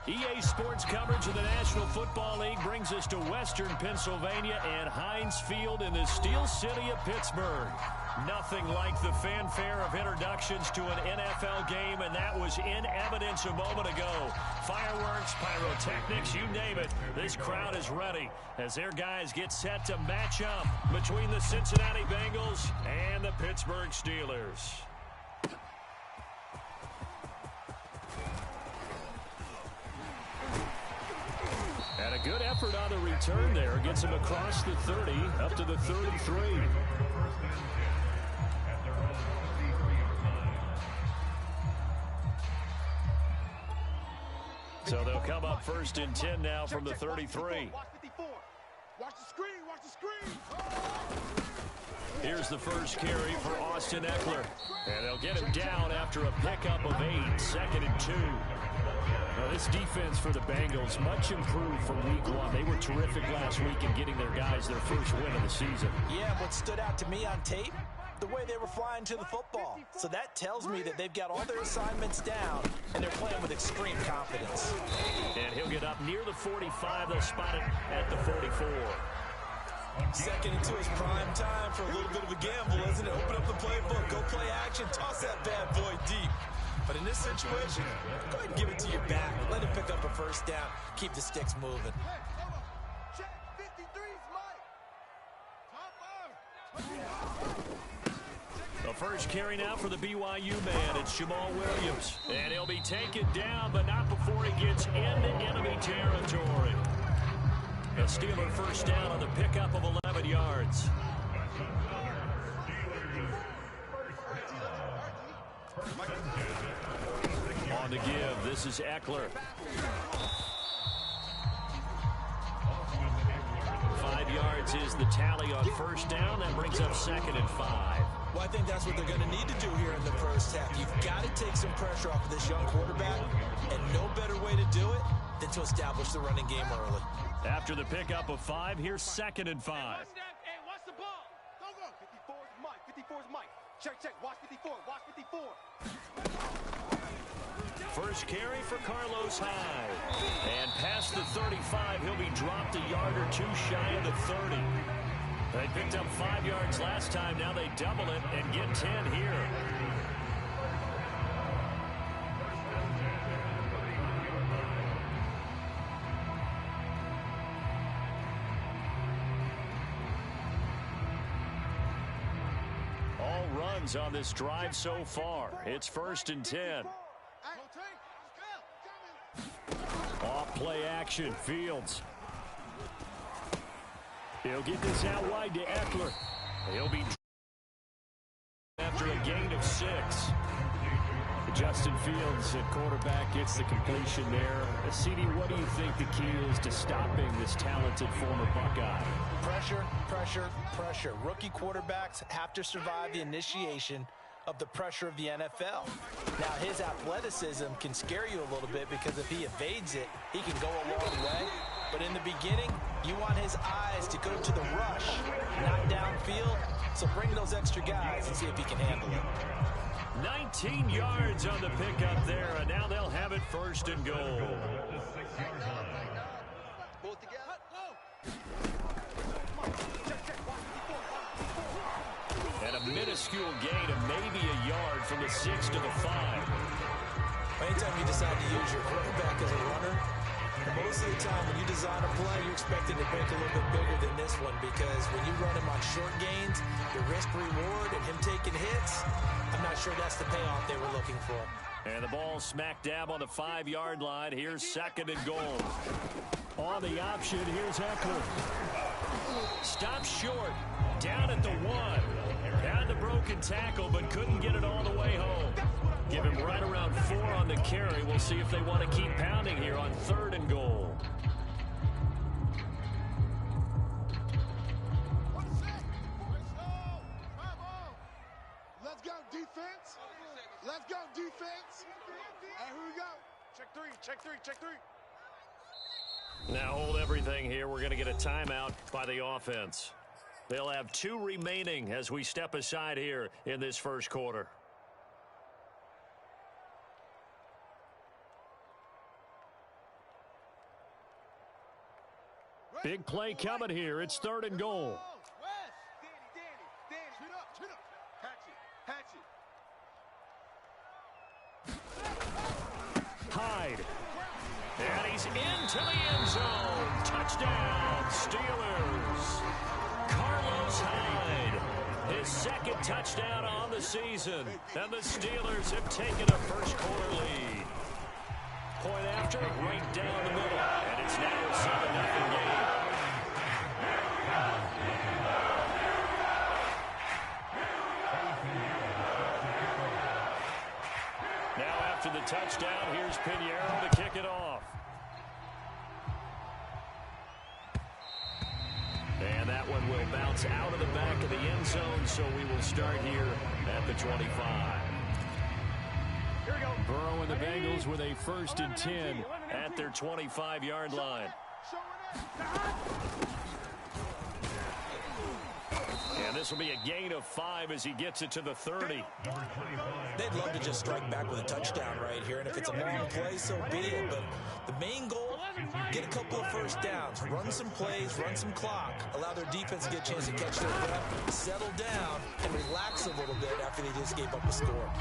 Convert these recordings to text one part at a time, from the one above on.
EA Sports coverage of the National Football League brings us to Western Pennsylvania and Heinz Field in the Steel City of Pittsburgh. Nothing like the fanfare of introductions to an NFL game, and that was in evidence a moment ago. Fireworks, pyrotechnics, you name it. This crowd is ready as their guys get set to match up between the Cincinnati Bengals and the Pittsburgh Steelers. And a good effort on the return there. Gets him across the 30, up to the 33. So they'll come up 1st and 10 now from the 33. Watch the screen, watch the screen. Here's the first carry for Austin Eckler. And they'll get him down after a pickup of 8, 2nd and 2. Now, this defense for the Bengals, much improved from week 1. They were terrific last week in getting their guys their first win of the season. Yeah, what stood out to me on tape, the way they were flying to the football. So that tells me that they've got all their assignments down, and they're playing with extreme confidence. And he'll get up near the 45. They'll spot it at the 44. 2nd and 2 is prime time for a little bit of a gamble, isn't it? Open up the playbook, go play action, toss that bad boy deep. But in this situation, go ahead and give it to your back. Let him pick up a first down. Keep the sticks moving. The first carry now for the BYU man. It's Jamal Williams. And he'll be taken down, but not before he gets into enemy territory. A Steeler first down on the pickup of 11 yards. On the give, this is Eckler. 5 yards is the tally on first down. That brings up 2nd and 5. Well, I think that's what they're going to need to do here in the first half. You've got to take some pressure off of this young quarterback, and no better way to do it than to establish the running game early. After the pickup of 5, here's 2nd and 5. Hey, watch the ball. Go, go. 54 is Mike. 54 is Mike. Check, check. Watch 54. Watch 54. First carry for Carlos Hyde. And past the 35, he'll be dropped a yard or 2 shy of the 30. They picked up 5 yards last time. Now they double it and get 10 here. All runs on this drive so far. It's 1st and 10. Off play action, Fields. He'll get this out wide to Eckler. He'll be after a gain of 6. Justin Fields at quarterback gets the completion there. CD, what do you think the key is to stopping this talented former Buckeye? Pressure, pressure, pressure. Rookie quarterbacks have to survive the initiation of the pressure of the NFL. Now, his athleticism can scare you a little bit because if he evades it, he can go a long way. But in the beginning, you want his eyes to go to the rush, not downfield. So bring those extra guys and see if he can handle it. 19 yards on the pickup there, and now they'll have it 1st and goal. And a minuscule gain of maybe a yard from the 6 to the 5. Anytime you decide to use your quarterback as a runner, most of the time when you design a play, you're expecting to break a little bit bigger than this one because when you run him on short gains, the risk-reward and him taking hits, I'm not sure that's the payoff they were looking for. And the ball smack dab on the 5-yard line. Here's 2nd and goal. On the option, here's Eckler. Stopped short, down at the 1. Had the broken tackle, but couldn't get it all the way home. Give him right around 4 on the carry. We'll see if they want to keep pounding here on 3rd and goal. Let's go, defense. Let's go, defense. And here we go. Check 3, check 3, check 3. Now hold everything here. We're going to get a timeout by the offense. They'll have 2 remaining as we step aside here in this first quarter. Big play coming here. It's 3rd and goal. Hyde. And he's into the end zone. Touchdown, Steelers. Carlos Hyde. His 2nd touchdown on the season. And the Steelers have taken a first-quarter lead. Point after, right down the middle. And it's now a 7-0 game. Now after the touchdown, here's Pinheiro to kick it off. And that one will bounce out of the back of the end zone, so we will start here at the 25. Here we go. Burrow and the Bengals with a 1st and 10 at their 25-yard line. And this will be a gain of 5 as he gets it to the 30. They'd love to just strike back with a touchdown right here, and if it's a long play, so be it. But the main goal, get a couple of first downs, run some plays, run some clock, allow their defense to get a chance to catch their breath, settle down, and relax a little bit after they just gave up a score.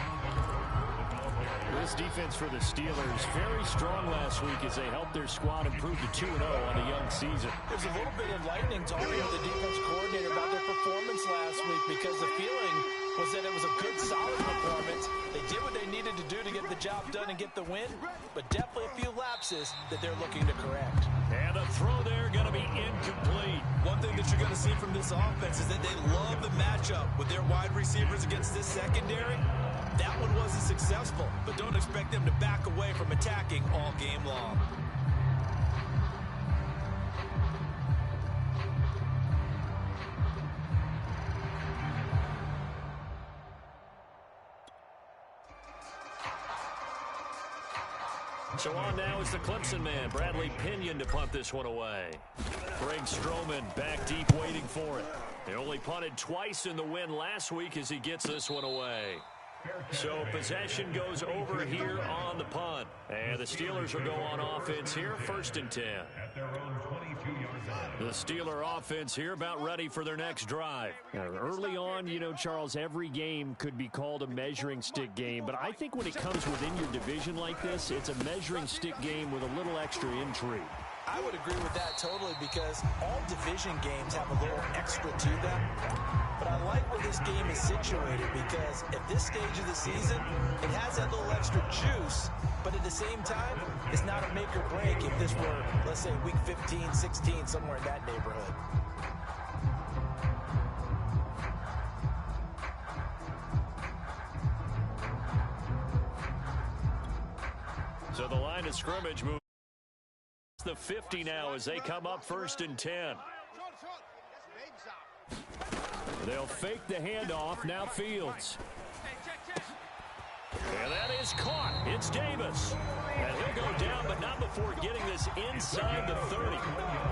This defense for the Steelers, very strong last week as they helped their squad improve to 2-0 on the young season. There's a little bit of lightning talking with the defense coordinator about their performance last week because the feeling was that it was a good, solid performance. They did what they needed to do to get the job done and get the win, but definitely a few lapses that they're looking to correct. And the throw there going to be incomplete. One thing that you're going to see from this offense is that they love the matchup with their wide receivers against this secondary. That one wasn't successful, but don't expect them to back away from attacking all game long. So on now is the Clemson man, Bradley Pinion, to punt this one away. Greg Stroman back deep waiting for it. They only punted twice in the win last week as he gets this one away. So possession goes over here on the punt. And the Steelers will go on offense here, 1st and 10. The Steeler offense here about ready for their next drive. Early on, you know, Charles, every game could be called a measuring stick game. But I think when it comes within your division like this, it's a measuring stick game with a little extra intrigue. I would agree with that totally because all division games have a little extra to them. But I like where this game is situated because at this stage of the season, it has that little extra juice. But at the same time, it's not a make or break if this were, let's say, week 15, 16, somewhere in that neighborhood. So the line of scrimmage moves the 50 now as they come up 1st and 10. They'll fake the handoff. Now Fields. And that is caught. It's Davis. And he'll go down, but not before getting this inside the 30.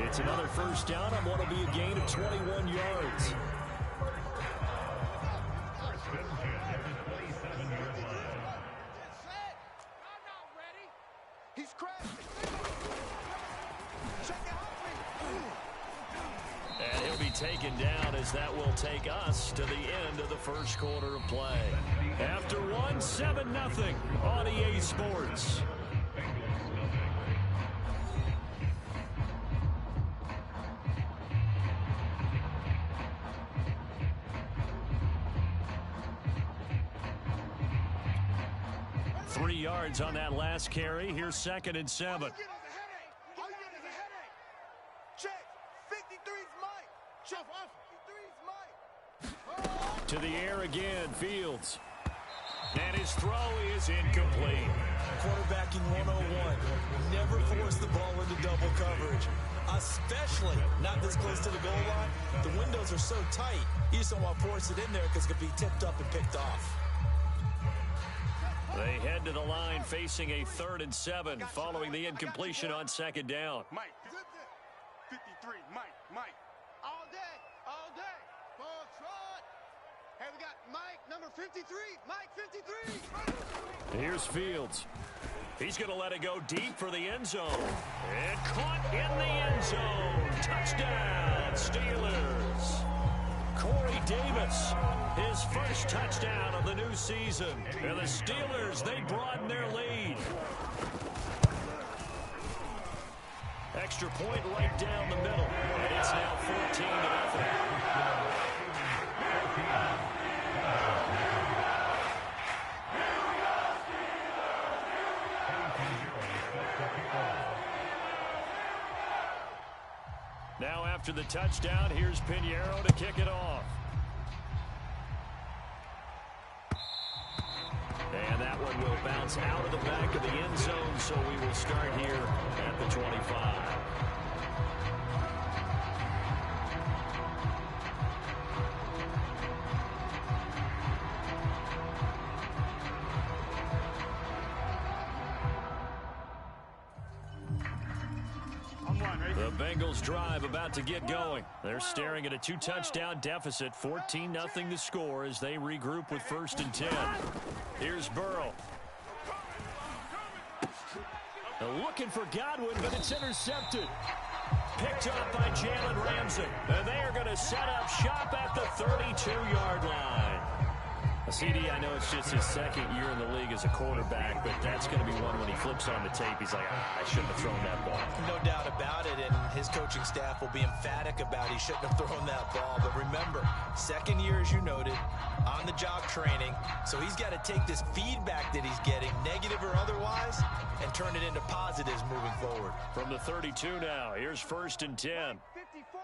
It's another first down on what will be a gain of 21 yards. He's crashed. And he'll be taken down as that will take us to the end of the first quarter of play. After one, 7-0 on EA Sports. Three yards on that last carry. Here's 2nd and 7. To the air again, Fields. And his throw is incomplete. Quarterbacking 101. Never force the ball into double coverage, especially not this close to the goal line. The windows are so tight, you just don't want to force it in there because it could be tipped up and picked off. They head to the line facing a 3rd and 7 following the incompletion on 2nd down. Mike, 53, Mike. All day. Full trot. Hey, we got Mike, number 53. Mike, 53. Here's Fields. He's going to let it go deep for the end zone. And caught in the end zone. Touchdown, Steelers. Corey Davis, his first touchdown of the new season. And the Steelers, they broaden their lead. Extra point right down the middle. And it's now 14-0. Now after the touchdown, here's Pinheiro to kick it off. And that one will bounce out of the back of the end zone, so we will start here at the 25. The Bengals drive about to get going. They're staring at a 2-touchdown deficit, 14-0 the score as they regroup with 1st and 10. Here's Burrow. Looking for Godwin, but it's intercepted. Picked up by Jalen Ramsey. And they are going to set up shop at the 32-yard line. CD, I know it's just his second year in the league as a quarterback, but that's going to be one when he flips on the tape. He's like, I shouldn't have thrown that ball. No doubt about it, and his coaching staff will be emphatic about he shouldn't have thrown that ball. But remember, second year, as you noted, on-the-job training, so he's got to take this feedback that he's getting, negative or otherwise, and turn it into positives moving forward. From the 32 now, here's 1st and 10. 54.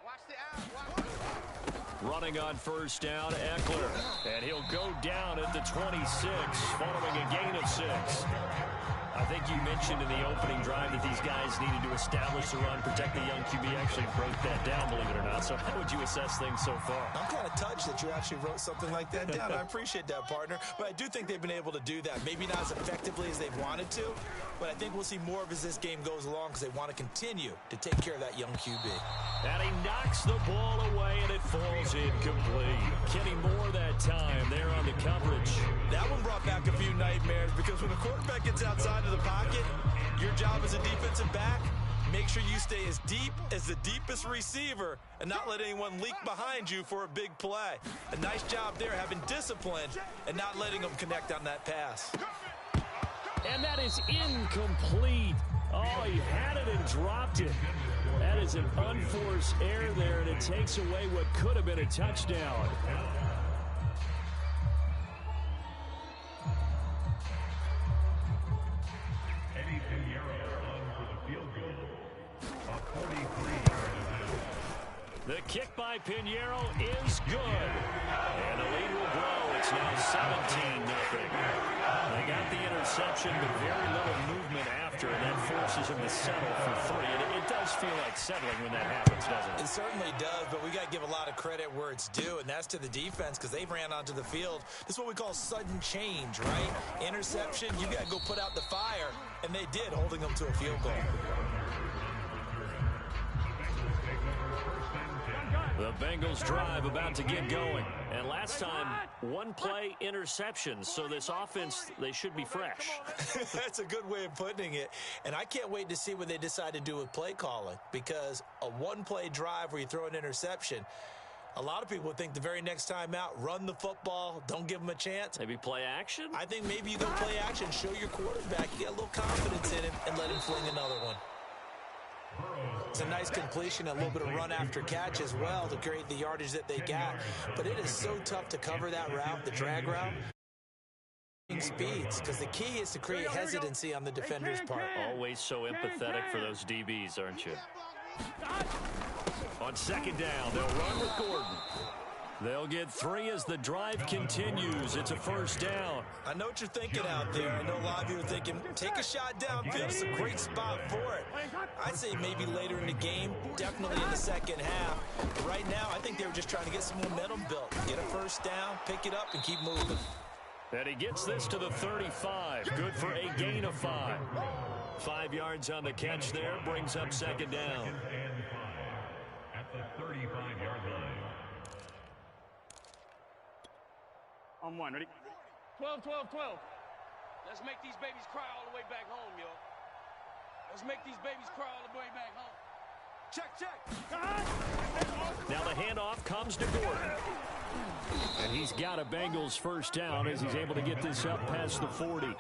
Watch the out. Running on 1st down, Eckler. And he'll go down at the 26, following a gain of 6. I think you mentioned in the opening drive that these guys needed to establish the run, protect the young QB. Actually broke that down, believe it or not. So how would you assess things so far? I'm kind of touched that you actually wrote something like that down. I appreciate that, partner. But I do think they've been able to do that. Maybe not as effectively as they've wanted to, but I think we'll see more of as this game goes along because they want to continue to take care of that young QB. And he knocks the ball away, and it falls incomplete. Kenny Moore that time there on the coverage. That one brought back a few nightmares because when a quarterback gets outside of the pocket, your job as a defensive back, make sure you stay as deep as the deepest receiver and not let anyone leak behind you for a big play. A nice job there having discipline and not letting them connect on that pass. And that is incomplete. Oh, he had it and dropped it. That is an unforced error there, and it takes away what could have been a touchdown. The kick by Pinheiro is good. And the lead will grow. It's now 17-0. They got the interception, but very little movement after, and that forces him to settle for 3. And it does feel like settling when that happens, doesn't it? It certainly does, but we got to give a lot of credit where it's due, and that's to the defense because they ran onto the field. This is what we call sudden change, right? Interception, you got to go put out the fire, and they did, holding them to a field goal. The Bengals drive about to get going. And last time, one play interception. So this offense, they should be fresh. That's a good way of putting it. And I can't wait to see what they decide to do with play calling. Because a one-play drive where you throw an interception, a lot of people would think the very next time out, run the football, don't give them a chance. Maybe play action? I think maybe you go play action, show your quarterback, you get a little confidence in him, and let him fling another one. It's a nice completion, a little bit of run after catch as well to create the yardage that they got. But it is so tough to cover that route, the drag route. Speeds, because the key is to create hesitancy on the defender's part. Always so empathetic for those DBs, aren't you? On 2nd down, they'll run with Gordon. They'll get 3 as the drive continues. It's a 1st down. I know what you're thinking out there. I know a lot of you are thinking, take a shot downfield. It's a great spot for it. I'd say maybe later in the game, definitely in the second half. Right now, I think they were just trying to get some momentum built. Get a 1st down, pick it up, and keep moving. And he gets this to the 35. Good for a gain of 5. 5 yards on the catch there. Brings up 2nd down. At the 35-yard line. On 1, ready? 12, 12, 12. Let's make these babies cry all the way back home, yo. Let's make these babies cry all the way back home. Check, check. Now the handoff comes to Gordon. And he's got a Bengals first down as he's able to get this up past the 40.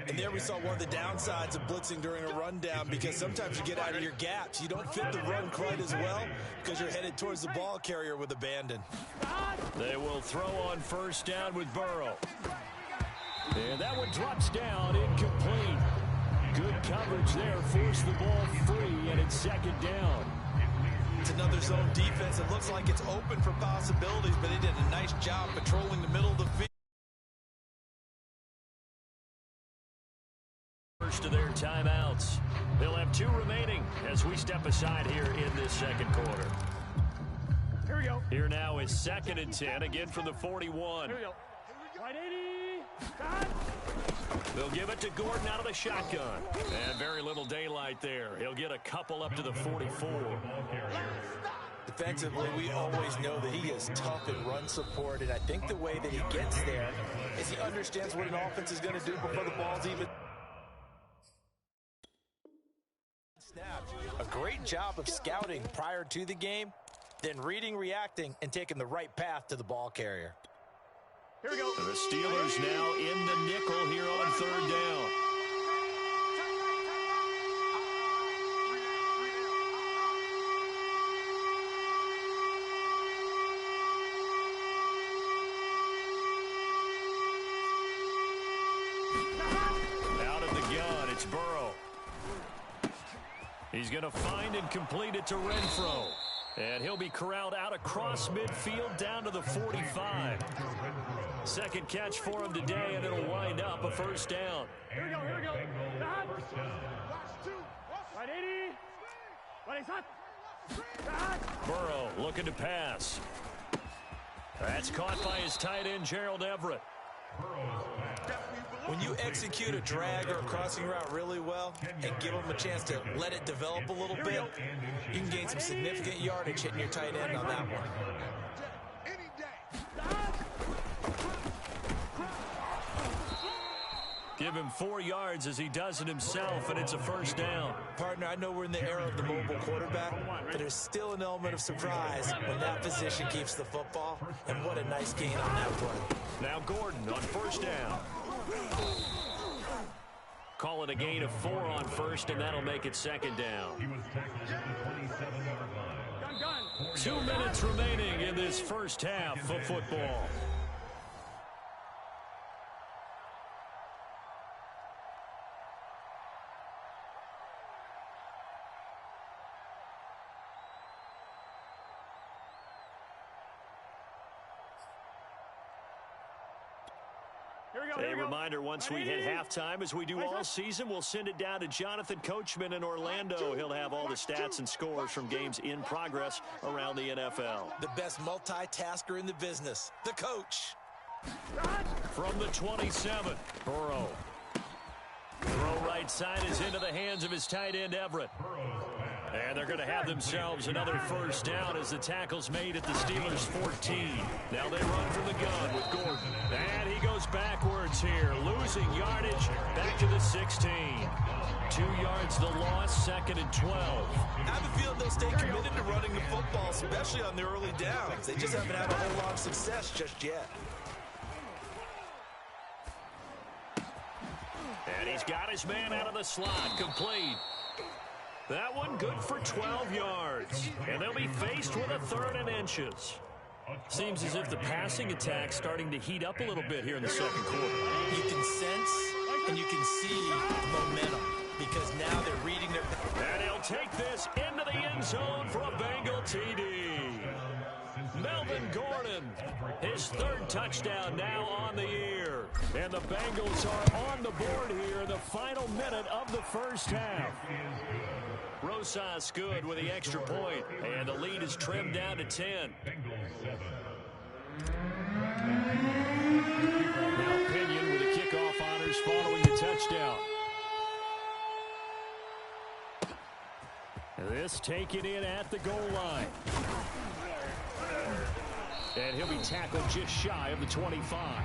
And there we saw one of the downsides of blitzing during a rundown, because sometimes you get out of your gaps. You don't fit the run quite as well because you're headed towards the ball carrier with abandon. They will throw on first down with Burrow. And that one drops down, incomplete. Good coverage there, forced the ball free, and it's second down. It's another zone defense. It looks like it's open for possibilities, but they did a nice job patrolling the middle of the field. First of their timeouts. They'll have 2 remaining as we step aside here in this second quarter. Here we go. Here now is 2nd and 10, again from the 41. Here we go. 180. They'll give it to Gordon out of the shotgun. And very little daylight there. He'll get a couple up to the 44. Defensively, we always know that he is tough in run support, and I think the way that he gets there is he understands what an offense is going to do before the ball's even snapped. A great job of scouting prior to the game, then reading, reacting, and taking the right path to the ball carrier. Here we go. The Steelers now in the nickel here on 3rd down. Out of the gun, it's Burrow. He's going to find and complete it to Renfro. And he'll be corralled out across midfield down to the 45. Second catch for him today, and it'll wind up a first down. Here we go, here we go. 180. 180. Burrow looking to pass. That's caught by his tight end, Gerald Everett. When you execute a drag or a crossing route really well and give them a chance to let it develop a little bit, you can gain some significant yardage hitting your tight end on that one. Give him 4 yards as he does it himself, and it's a first down. Partner, I know we're in the era of the mobile quarterback, but there's still an element of surprise when that position keeps the football, and what a nice gain on that play. Now Gordon on first down. Call it a gain of 4 on first, and that'll make it second down. 2 minutes remaining in this first half of football. A reminder, once we hit halftime, as we do all season, we'll send it down to Jonathan Coachman in Orlando. He'll have all the stats and scores from games in progress around the NFL. The best multitasker in the business, the coach. From the 27, Burrow. Throw right side is into the hands of his tight end, Everett. And they're going to have themselves another first down as the tackle's made at the Steelers' 14. Now they run from the gun with Gordon. And he goes backwards here, losing yardage back to the 16. 2 yards the loss, 2nd and 12. I have a feeling they'll stay committed to running the football, especially on the early downs. They just haven't had a whole lot of success just yet. And he's got his man out of the slot, complete. That one good for 12 yards. And they'll be faced with a 3rd and inches. Seems as if the passing attack's starting to heat up a little bit here in the second quarter. You can sense and you can see momentum because now they're reading their... And he'll take this into the end zone for a Bengal TD. Melvin Gordon, his 3rd touchdown now on the year. And the Bengals are on the board here in the final minute of the first half. Rosas good with the extra point, and the lead is trimmed down to 10. Now Pinion with the kickoff honors following the touchdown. This taken in at the goal line. And he'll be tackled just shy of the 25.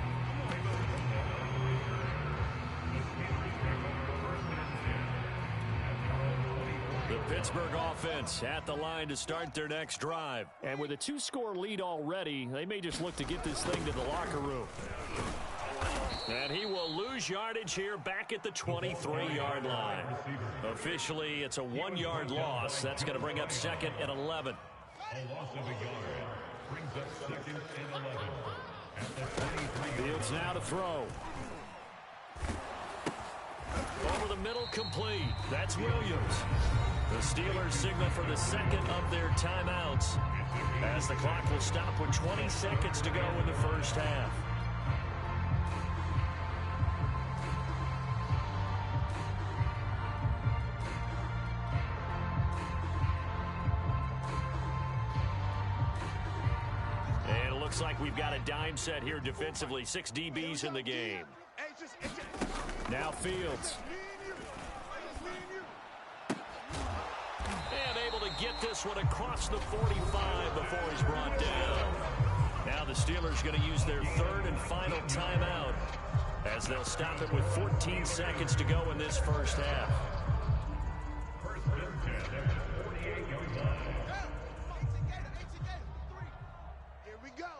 Pittsburgh offense at the line to start their next drive. And with a 2-score lead already, they may just look to get this thing to the locker room. And he will lose yardage here back at the 23-yard line. Officially, it's a 1-yard loss. That's going to bring up 2nd and 11. A loss of a yard brings up 2nd and 11. At the 23. Fields now to throw. Over the middle, complete. That's Williams. The Steelers signal for the second of their timeouts as the clock will stop with 20 seconds to go in the first half. And it looks like we've got a dime set here defensively. 6 DBs in the game. Now Fields. And able to get this one across the 45 before he's brought down. Now the Steelers going to use their 3rd and final timeout as they'll stop it with 14 seconds to go in this first half. First and 10 at the 48-yard line. Here we go.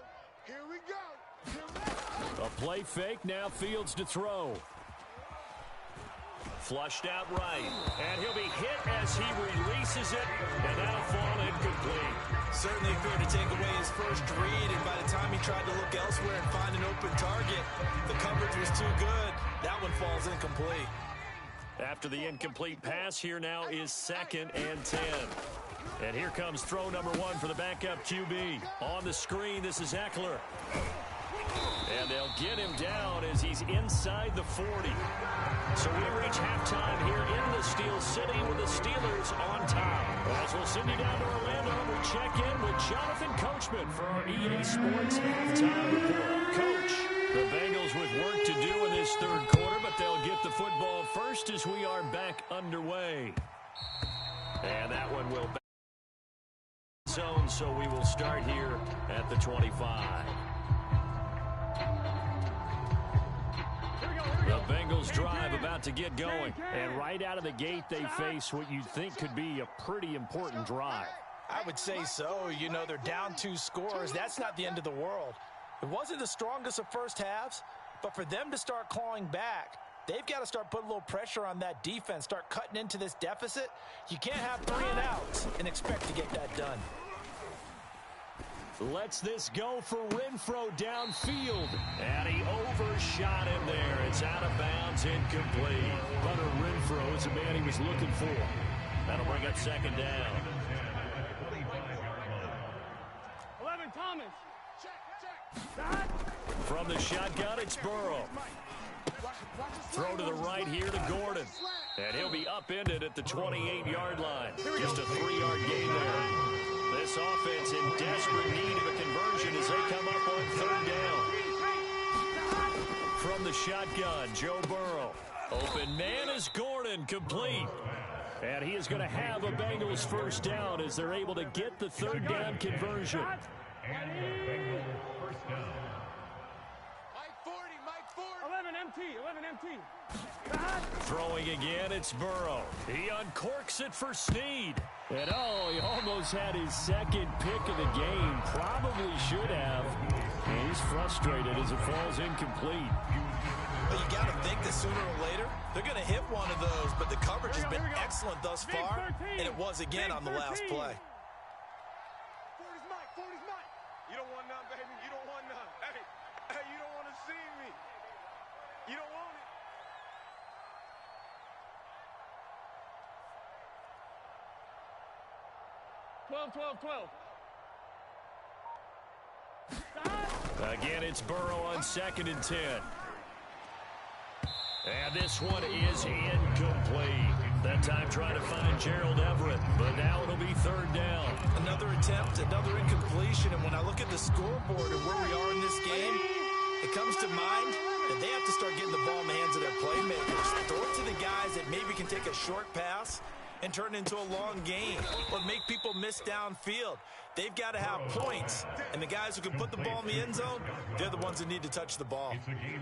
Here we go. Here we go. A play fake, now Fields to throw. Flushed out right, and he'll be hit as he releases it, and that'll fall incomplete. Certainly fair to take away his first read, and by the time he tried to look elsewhere and find an open target, the coverage was too good. That one falls incomplete. After the incomplete pass, here now is 2nd and 10. And here comes throw number 1 for the backup QB. On the screen, this is Eckler. And they'll get him down as he's inside the 40. So we reach halftime here in the Steel City with the Steelers on top. As we'll send you down to Orlando, we check in with Jonathan Coachman for our EA Sports Halftime Report. Coach, the Bengals with work to do in this 3rd quarter, but they'll get the football first as we are back underway. And that one will back zone, so we will start here at the 25. The Bengals drive about to get going. And right out of the gate, they face what you'd think could be a pretty important drive. I would say so. You know, they're down 2 scores. That's not the end of the world. It wasn't the strongest of first halves, but for them to start clawing back, they've got to start putting a little pressure on that defense, start cutting into this deficit. You can't have 3 and outs and expect to get that done. Lets this go for Renfro downfield. And he overshot him there. It's out of bounds, incomplete. Hunter Renfro is the man he was looking for. That'll bring up 2nd down. 11, Thomas. From the shotgun, it's Burrow. Throw to the right here to Gordon. And he'll be upended at the 28-yard line. Just a 3-yard gain there. This offense in desperate need of a conversion as they come up on 3rd down. From the shotgun, Joe Burrow. Open man is Gordon, complete. And he is going to have a Bengals first down as they're able to get the 3rd down conversion. And the Bengals first down. Mike 40, 11 MT. Throwing again, it's Burrow. He uncorks it for Snead. And he almost had his 2nd pick of the game. Probably should have. And he's frustrated as it falls incomplete. But you got to think that sooner or later, they're going to hit one of those. But the coverage has been excellent thus far, and it was again on the last play. 40's Mike. 40's Mike. You don't want none, baby. You don't want none. Hey, you don't want to see me. You don't want it. Twelve. Again, it's Burrow on 2nd and 10. And this one is incomplete. That time trying to find Gerald Everett, but now it'll be 3rd down. Another attempt, another incompletion, and when I look at the scoreboard and where we are in this game, it comes to mind that they have to start getting the ball in the hands of their playmakers. Throw it to the guys that maybe can take a short pass and turn it into a long game or make people miss downfield. They've got to have points, and the guys who can put the ball in the end zone, they're the ones that need to touch the ball.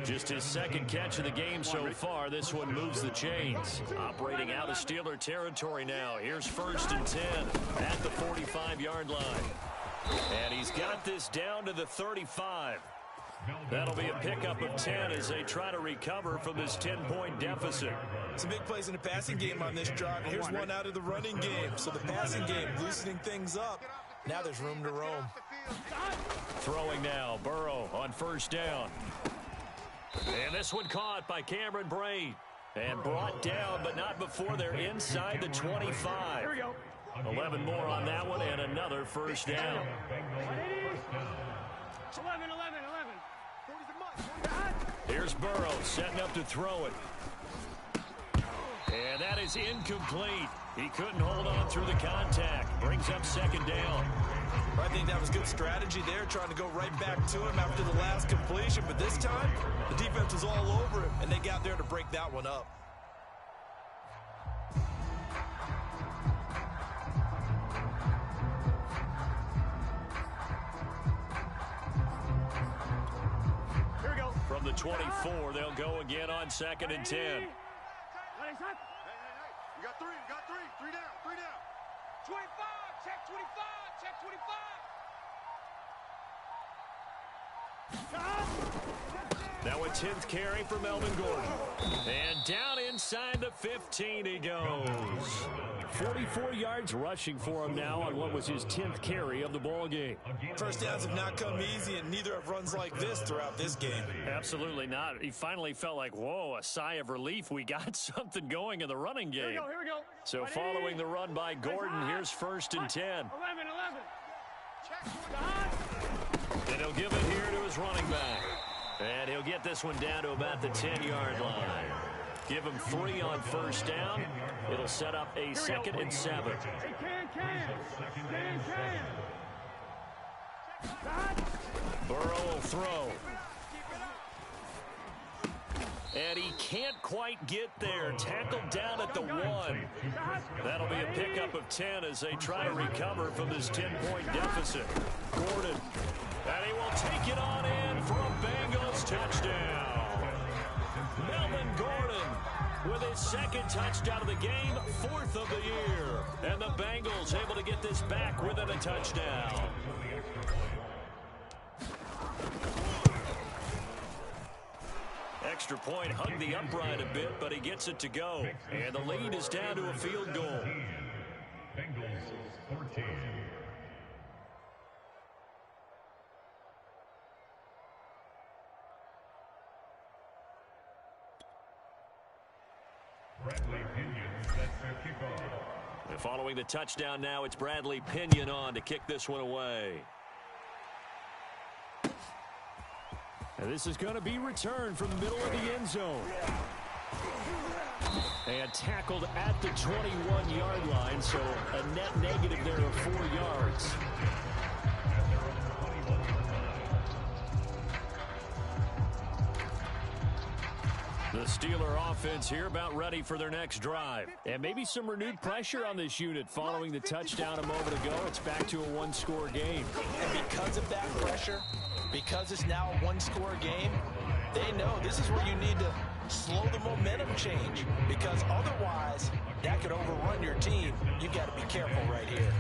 Just his second catch of the game so far. This one moves the chains. Operating out of Steeler territory now. Here's 1st and 10 at the 45-yard line. And he's got this down to the 35. That'll be a pickup of 10 as they try to recover from this 10-point deficit. Some big plays in the passing game on this drive. Here's one out of the running game. So the passing game loosening things up. Now there's room to roam. Throwing now, Burrow on 1st down. And this one caught by Cameron Braid. And brought down, but not before they're inside the 25. Here we go. 11 more on that one, and another 1st down. 11. Here's Burrow setting up to throw it. And that is incomplete. He couldn't hold on through the contact. Brings up 2nd down. I think that was good strategy there, trying to go right back to him after the last completion. But this time, the defense was all over him, and they got there to break that one up. From the 24, they'll go again on 2nd and 10. Hey. You got 3. 3 down. 25. Check 25. Check 25. Now a 10th carry for Melvin Gordon. And down inside the 15 he goes. 44 yards rushing for him now on what was his 10th carry of the ball game. First downs have not come easy, and neither have runs like this throughout this game. Absolutely not. He finally felt like, whoa, a sigh of relief. We got something going in the running game. Here we go. So following the run by Gordon, here's 1st and 10. 11. And he'll give it here to his running back. And he'll get this one down to about the 10-yard line. Give him 3 on 1st down. It'll set up a 2nd and 7. Burrow will throw. And he can't quite get there. Tackled down at the 1. That'll be a pickup of 10 as they try to recover from this 10-point deficit. Gordon. And he will take it on in for a Bengals touchdown. Melvin Gordon with his 2nd touchdown of the game, 4th of the year. And the Bengals able to get this back within a touchdown. Extra point hugged the upright a bit, but he gets it to go. And the lead is down to a field goal. Bengals 14. Bradley Pinion sets the kickoff. And following the touchdown now, it's Bradley Pinion on to kick this one away. And this is going to be returned from the middle of the end zone. And tackled at the 21-yard line, so a net negative there of 4 yards. The Steeler offense here about ready for their next drive. And maybe some renewed pressure on this unit following the touchdown a moment ago. It's back to a 1-score game. And because of that pressure, because it's now a 1-score game, they know this is where you need to slow the momentum change, because otherwise that could overrun your team. You've got to be careful right here.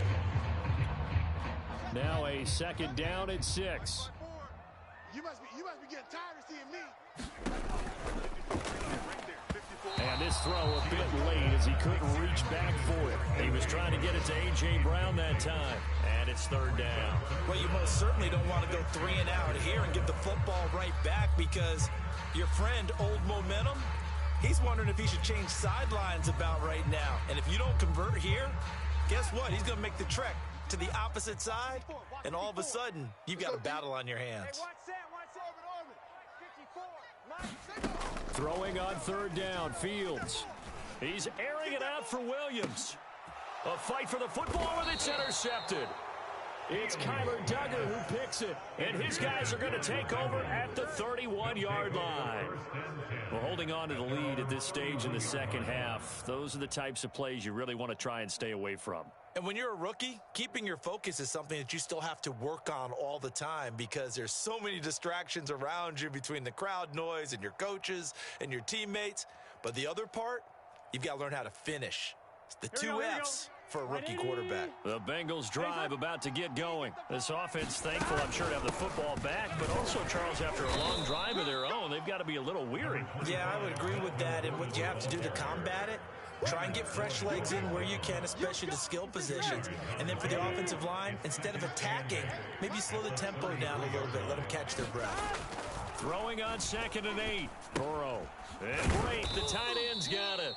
Now a 2nd down and 6. You must be getting tired of seeing me. And this throw a bit late as he couldn't reach back for it. He was trying to get it to A.J. Brown that time. And it's 3rd down. Well, you most certainly don't want to go 3 and out here and give the football right back, because your friend, Old Momentum, he's wondering if he should change sidelines about right now. And if you don't convert here, guess what? He's going to make the trek to the opposite side, and all of a sudden, you've got a battle on your hands. Throwing on 3rd down, Fields. He's airing it out for Williams. A fight for the football, and it's intercepted. It's Kyler Duggar who picks it, and his guys are going to take over at the 31-yard line. Well, holding on to the lead at this stage in the second half, those are the types of plays you really want to try and stay away from. And when you're a rookie, keeping your focus is something that you still have to work on all the time because there's so many distractions around you between the crowd noise and your coaches and your teammates. But the other part, you've got to learn how to finish. It's the two F's for a rookie quarterback. The Bengals drive about to get going. This offense thankful, I'm sure, to have the football back, but also, Charles, after a long drive of their own, they've got to be a little weary. Yeah, I would agree with that. And what you have to do to combat it, try and get fresh legs in where you can, especially the skill positions. And then for the offensive line, instead of attacking, maybe slow the tempo down a little bit. Let them catch their breath. Throwing on 2nd and 8. Burrow. And great, the tight end's got it.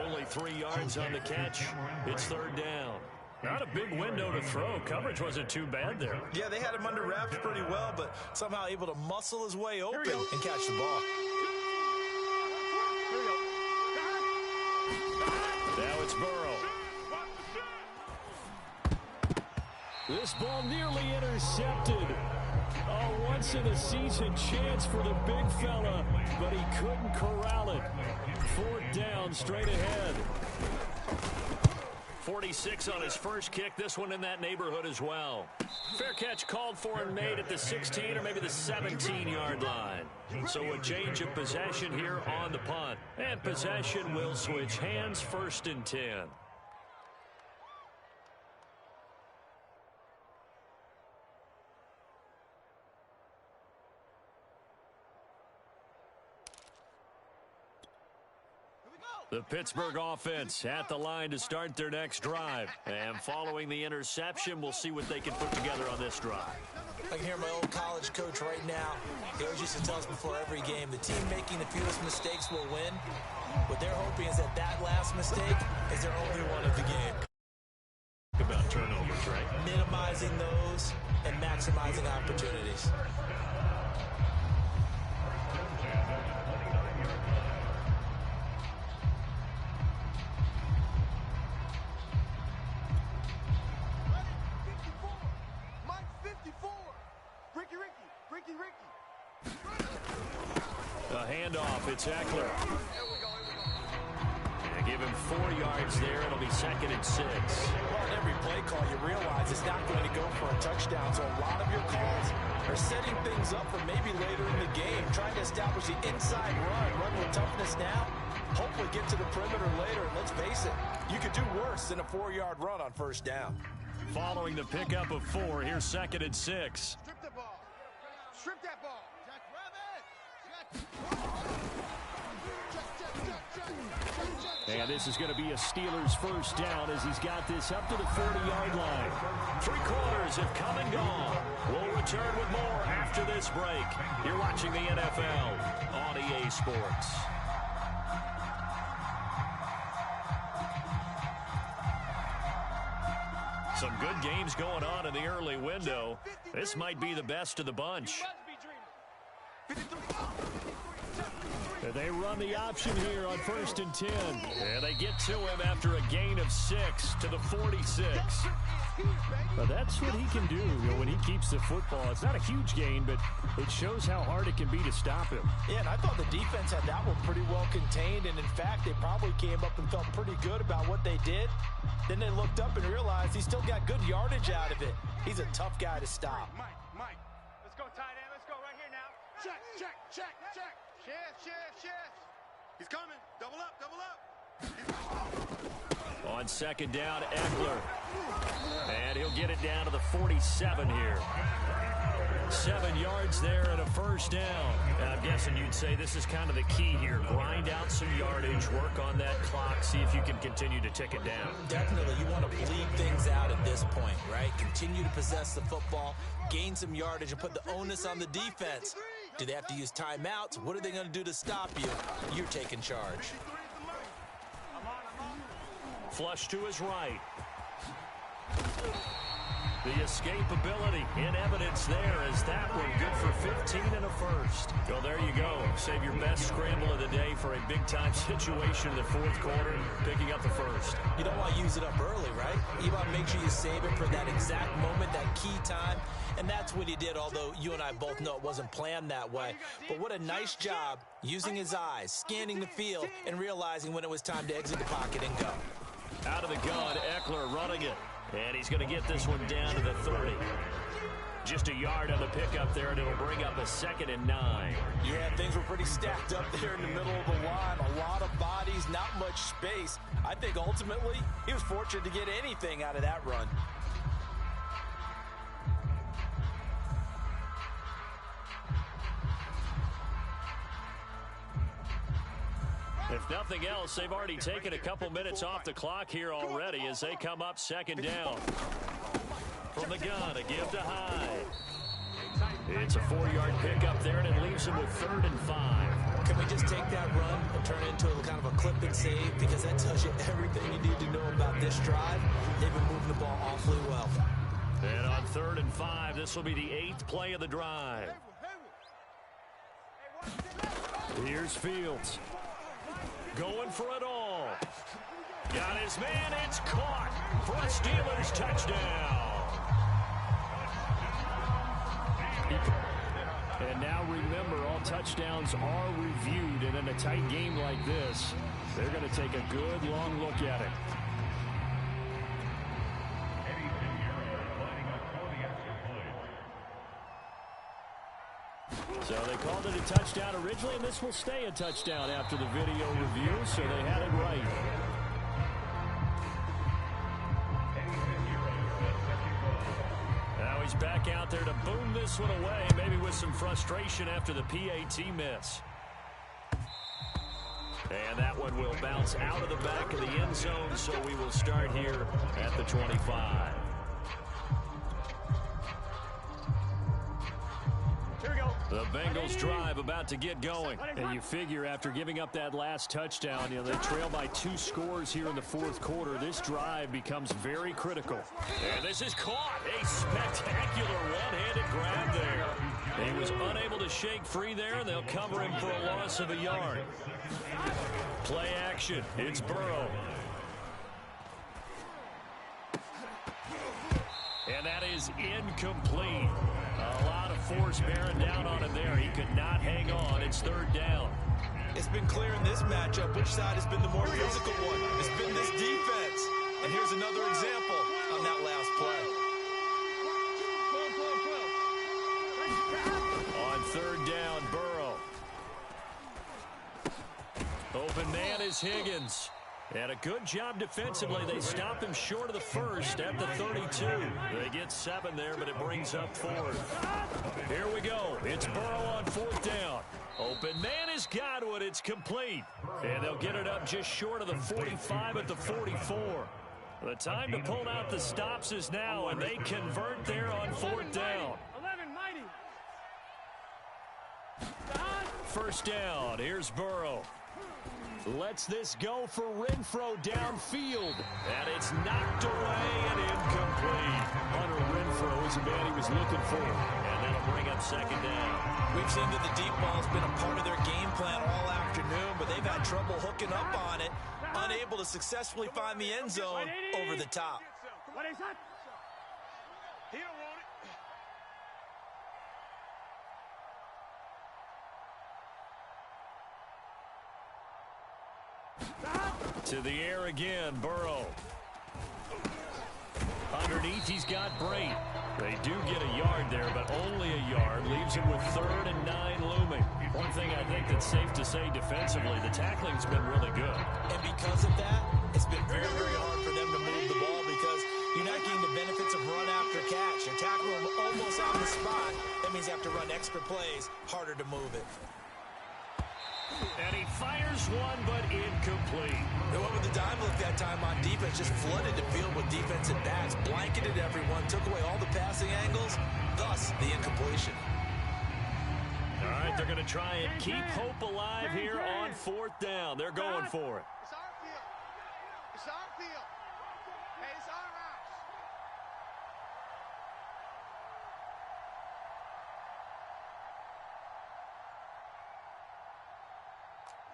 Only 3 yards on the catch. It's 3rd down. Not a big window to throw. Coverage wasn't too bad there. Yeah, they had him under wraps pretty well, but somehow able to muscle his way open and catch the ball. Now it's Burrow. This ball nearly intercepted. A once-in-a-season chance for the big fella, but he couldn't corral it. 4th down, straight ahead. 46 on his first kick. This one in that neighborhood as well. Fair catch called for and made at the 16 or maybe the 17-yard line. So a change of possession here on the punt. And possession will switch hands, 1st and 10. The Pittsburgh offense at the line to start their next drive. And following the interception, we'll see what they can put together on this drive. I can hear my old college coach right now. He always used to tell us before every game, the team making the fewest mistakes will win. What they're hoping is that that last mistake is their only one of the game. About turnovers, right? Minimizing those and maximizing opportunities. A handoff, it's Eckler. Yeah, give him 4 yards there. It'll be 2nd and 6. Well, on every play call, you realize it's not going to go for a touchdown, so a lot of your calls are setting things up for maybe later in the game, trying to establish the inside run with toughness now, hopefully get to the perimeter later, and let's face it, you could do worse than a 4-yard run on 1st down. Following the pickup of 4, here's 2nd and 6. Strip the ball. Strip that ball. And this is going to be a Steelers 1st down as he's got this up to the 40-yard line. 3 quarters have come and gone. We'll return with more after this break. You're watching the NFL on EA Sports. Some good games going on in the early window. This might be the best of the bunch. And they run the option here on 1st and 10. And they get to him after a gain of 6 to the 46. But that's what he can do, when he keeps the football. It's not a huge gain, but it shows how hard it can be to stop him. Yeah, and I thought the defense had that one pretty well contained. And, in fact, they probably came up and felt pretty good about what they did. Then they looked up and realized he still got good yardage out of it. He's a tough guy to stop. Mike. Let's go tight end. Let's go right here now. Check. Shift. He's coming. Double up. On 2nd down, Eckler. And he'll get it down to the 47 here. 7 yards there and a 1st down. I'm guessing you'd say this is kind of the key here. Grind out some yardage, work on that clock, see if you can continue to tick it down. Definitely. You want to bleed things out at this point, right? Continue to possess the football, gain some yardage, and put the onus on the defense. Do they have to use timeouts? What are they going to do to stop you? You're taking charge. Flush to his right. The escapability in evidence there as that one good for 15 and a first. Well, there you go. Save your best scramble of the day for a big-time situation in the fourth quarter, picking up the first. You don't want to use it up early, right? You want to make sure you save it for that exact moment, that key time, and that's what he did, although you and I both know it wasn't planned that way. But what a nice job using his eyes, scanning the field, and realizing when it was time to exit the pocket and go. Out of the gun, Eckler running it. And he's going to get this one down to the 30. Just a yard on the pickup there, and it'll bring up a 2nd and 9. Yeah, things were pretty stacked up there in the middle of the line. A lot of bodies, not much space. I think ultimately he was fortunate to get anything out of that run. If nothing else, they've already taken a couple minutes off the clock here already as they come up 2nd down. From the gun, a give to Hyde. It's a 4-yard pickup there, and it leaves him with 3rd and 5. Can we just take that run and turn it into a kind of a clip and save? Because that tells you everything you need to know about this drive. They've been moving the ball awfully well. And on 3rd and 5, this will be the 8th play of the drive. Here's Fields. Going for it all. Got his man. It's caught for a Steelers touchdown. And now remember, all touchdowns are reviewed. And in a tight game like this, they're going to take a good long look at it. So they called it a touchdown originally, and this will stay a touchdown after the video review, so they had it right. Now he's back out there to boom this one away, maybe with some frustration after the PAT miss. And that one will bounce out of the back of the end zone, so we will start here at the 25. The Bengals drive about to get going. And you figure after giving up that last touchdown, they trail by 2 scores here in the fourth quarter. This drive becomes very critical. And this is caught. A spectacular one-handed grab there. He was unable to shake free there, and they'll cover him for a loss of a yard. Play action. It's Burrow. And that is incomplete. A lot of force bearing down on him there. He could not hang on. It's 3rd down. It's been clear in this matchup which side has been the more physical one. It's been this defense. And here's another example on that last play. On 3rd down, Burrow. Open man is Higgins. And a good job defensively. They stop him short of the first at the 32. They get 7 there, but it brings up 4th. Here we go. It's Burrow on 4th down. Open man is Godwin. It's complete. And they'll get it up just short of the 45 at the 44. The time to pull out the stops is now, and they convert there on 4th down. 1st down. Here's Burrow. Lets this go for Renfro downfield. And it's knocked away and incomplete. Hunter Renfro is the man he was looking for. And that'll bring up 2nd down. We've seen that the deep ball's been a part of their game plan all afternoon, but they've had trouble hooking up on it, unable to successfully find the end zone over the top. To the air again, Burrow. Underneath, he's got Brate. They do get a yard there, but only a yard. Leaves him with 3rd and 9 looming. One thing I think that's safe to say defensively, the tackling's been really good. And because of that, it's been very, very hard for them to move the ball because you're not getting the benefits of run after catch. You're tackling them almost on the spot. That means you have to run extra plays, harder to move it. And he fires one, but incomplete. They went with the dime look that time on defense, just flooded the field with defensive backs, blanketed everyone, took away all the passing angles, thus the incompletion. All right, they're going to try and keep hope alive here on 4th down. They're going for it. It's our field. It's our field. Hey, it's our house.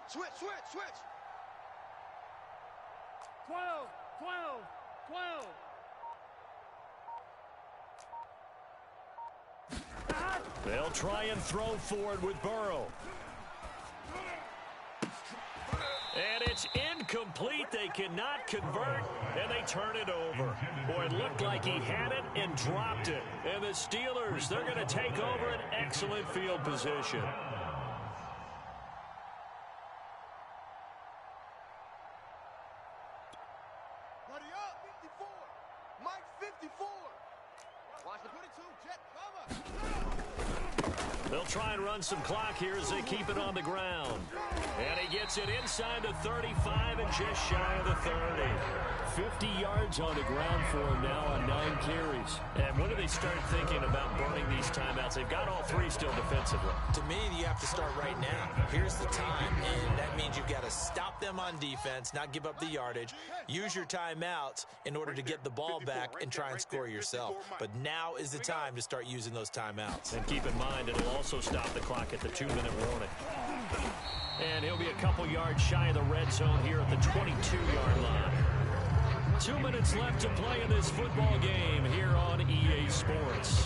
Switch. 12. They'll try and throw forward with Burrow. And it's incomplete. They cannot convert, and they turn it over. Boy, it looked like he had it and dropped it. And the Steelers, they're going to take over an excellent field position. Buddy up. 54. Mike 54. Watch the 22. Jet cover. They'll try and run some clock here as they keep it on the ground. And he gets it inside the 35 and just shy of the 30. 50 yards on the ground for him now on 9 carries. And when do they start thinking about burning these timeouts? They've got all 3 still defensively. To me, you have to start right now. Here's the time, and that means you've got to stop them on defense, not give up the yardage, use your timeouts in order to get the ball back and try and score yourself. But now is the time to start using those timeouts. And keep in mind, it'll also stop the clock at the 2-minute warning. And he'll be a couple yards shy of the red zone here at the 22-yard line. 2 minutes left to play in this football game here on EA Sports.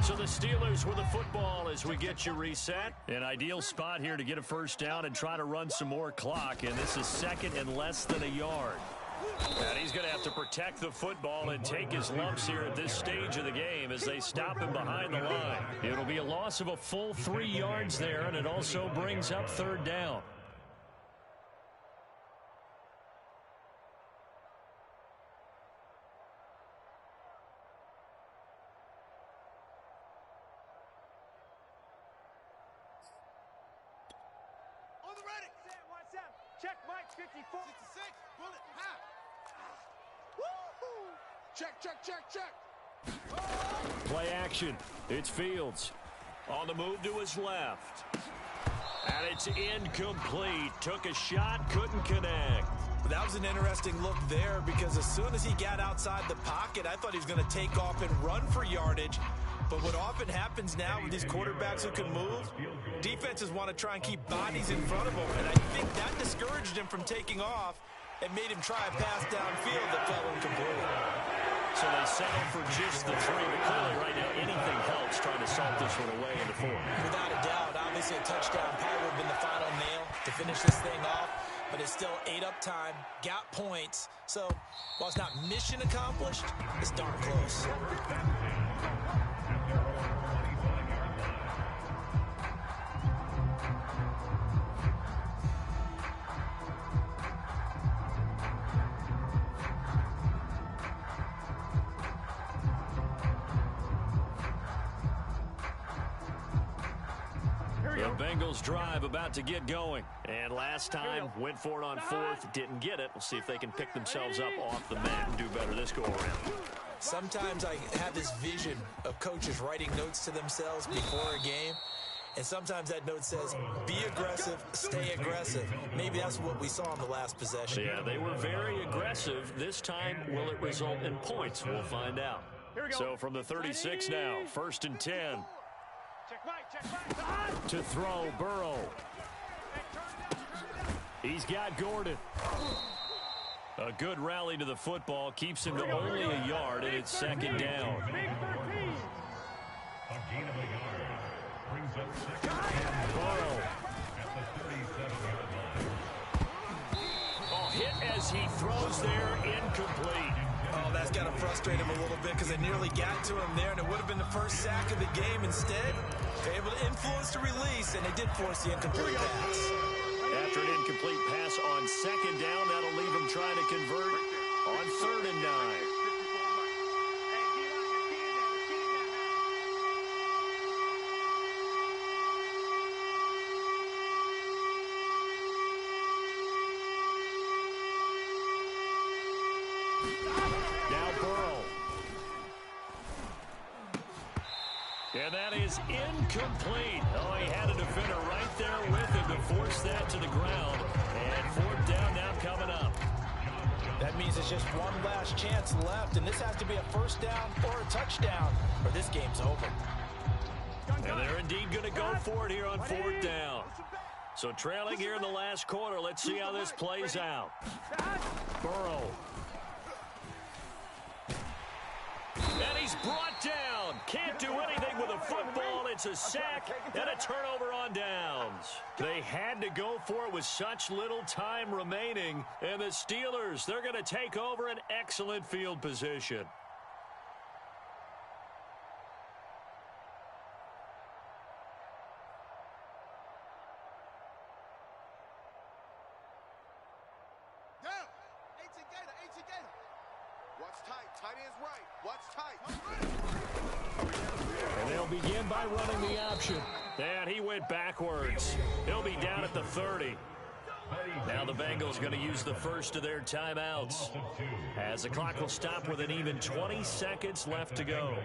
So the Steelers with the football as we get you reset. An ideal spot here to get a first down and try to run some more clock. And this is second and less than a yard. And he's going to have to protect the football and take his lumps here at this stage of the game as they stop him behind the line. It'll be a loss of a full 3 yards there, and it also brings up third down. On the ready. Watch out. Check Mike 54. 66. Bullet. High. Woo-hoo. Check. Play action. It's Fields. On the move to his left. And it's incomplete. Took a shot, couldn't connect. That was an interesting look there because as soon as he got outside the pocket, I thought he was going to take off and run for yardage. But what often happens now with these quarterbacks who can move, defenses want to try and keep bodies in front of them. And I think that discouraged him from taking off and made him try a pass downfield that fell incomplete. So they settle for just the 3, but clearly right now anything helps trying to salt this one away into 4. Without a doubt, obviously a touchdown probably would have been the final nail to finish this thing off, but it's still 8 up time, got points. So while it's not mission accomplished, it's darn close. The Bengals drive about to get going. And last time, went for it on 4th, didn't get it. We'll see if they can pick themselves up off the mat and do better this go-around. Sometimes I have this vision of coaches writing notes to themselves before a game. And sometimes that note says, be aggressive, stay aggressive. Maybe that's what we saw in the last possession. Yeah, they were very aggressive. This time, will it result in points? We'll find out. So from the 36 now, 1st and 10. Check Mike. To throw, Burrow. He's got Gordon. A good rally to the football keeps him to only a yard, and it's 2nd down. A gain of a yard brings up 2nd. Burrow. At the 37-yard line. Oh, hit as he throws there, incomplete. Oh, that's got to frustrate him a little bit because they nearly got to him there, and it would have been the first sack of the game. Instead, they're able to influence the release, and they did force the incomplete pass. After an incomplete pass on 2nd down, that'll leave him trying to convert on 3rd and 9. Now Burrow. And that is incomplete. Oh, he had a defender right there with him to force that to the ground. And 4th down now coming up. That means it's just one last chance left, and this has to be a first down or a touchdown, or this game's over. And they're indeed going to go for it here on 4th down. So trailing here in the last quarter. Let's see how this plays out. Burrow. And he's brought down. Can't do anything with a football. It's a sack and a turnover on downs. They had to go for it with such little time remaining. And the Steelers, they're going to take over an excellent field position. What's tight? Tight end's right. What's tight? And they'll begin by running the option. And he went backwards. He'll be down at the 30. Now the Bengals going to use the first of their timeouts, as the clock will stop with an even 20 seconds left to go.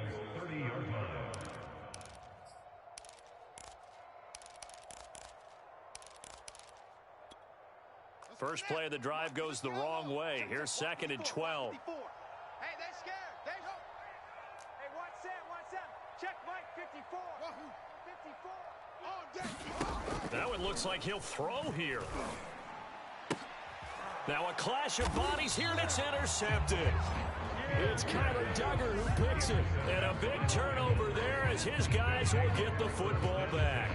First play of the drive goes the wrong way. Here's 2nd and 12. Hey, they scared. They hope. Hey, watch that. Check Mike 54. 54. That one looks like he'll throw here. Now a clash of bodies here, and it's intercepted. It's Kyler Duggar who picks it. And a big turnover there as his guys will get the football back.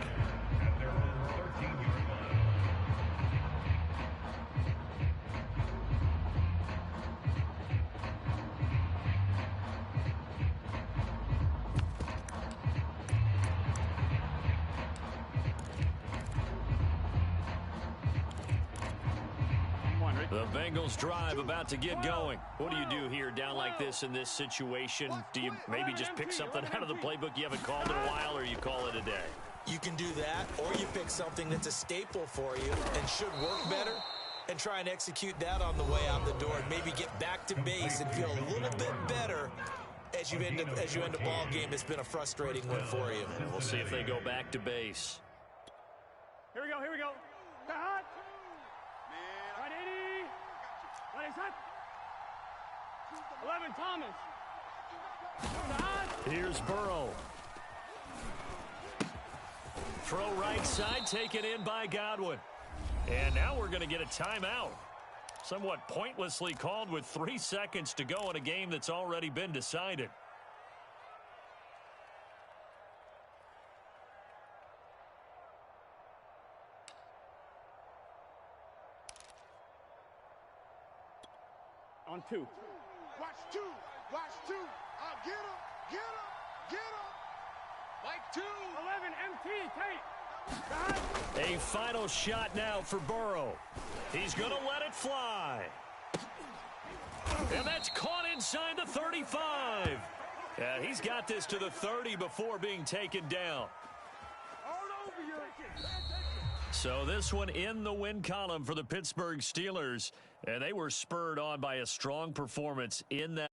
The Bengals drive about to get going. What do you do here down like this in this situation? Do you maybe just pick something out of the playbook you haven't called in a while, or you call it a day? You can do that, or you pick something that's a staple for you and should work better and try and execute that on the way out the door and maybe get back to base and feel a little bit better as you end a ball game that's been a frustrating one for you. And we'll see if they go back to base. Here we go. Hot. 180. 11, Thomas. Here's Burrow. Throw right side, taken in by Godwin. And now we're going to get a timeout. Somewhat pointlessly called with 3 seconds to go in a game that's already been decided. On 2. Watch two. Get him. Mike 2. 11, MT, Tate. A final shot now for Burrow. He's going to let it fly. And that's caught inside the 35. Yeah, he's got this to the 30 before being taken down. So this one in the win column for the Pittsburgh Steelers. And they were spurred on by a strong performance in that.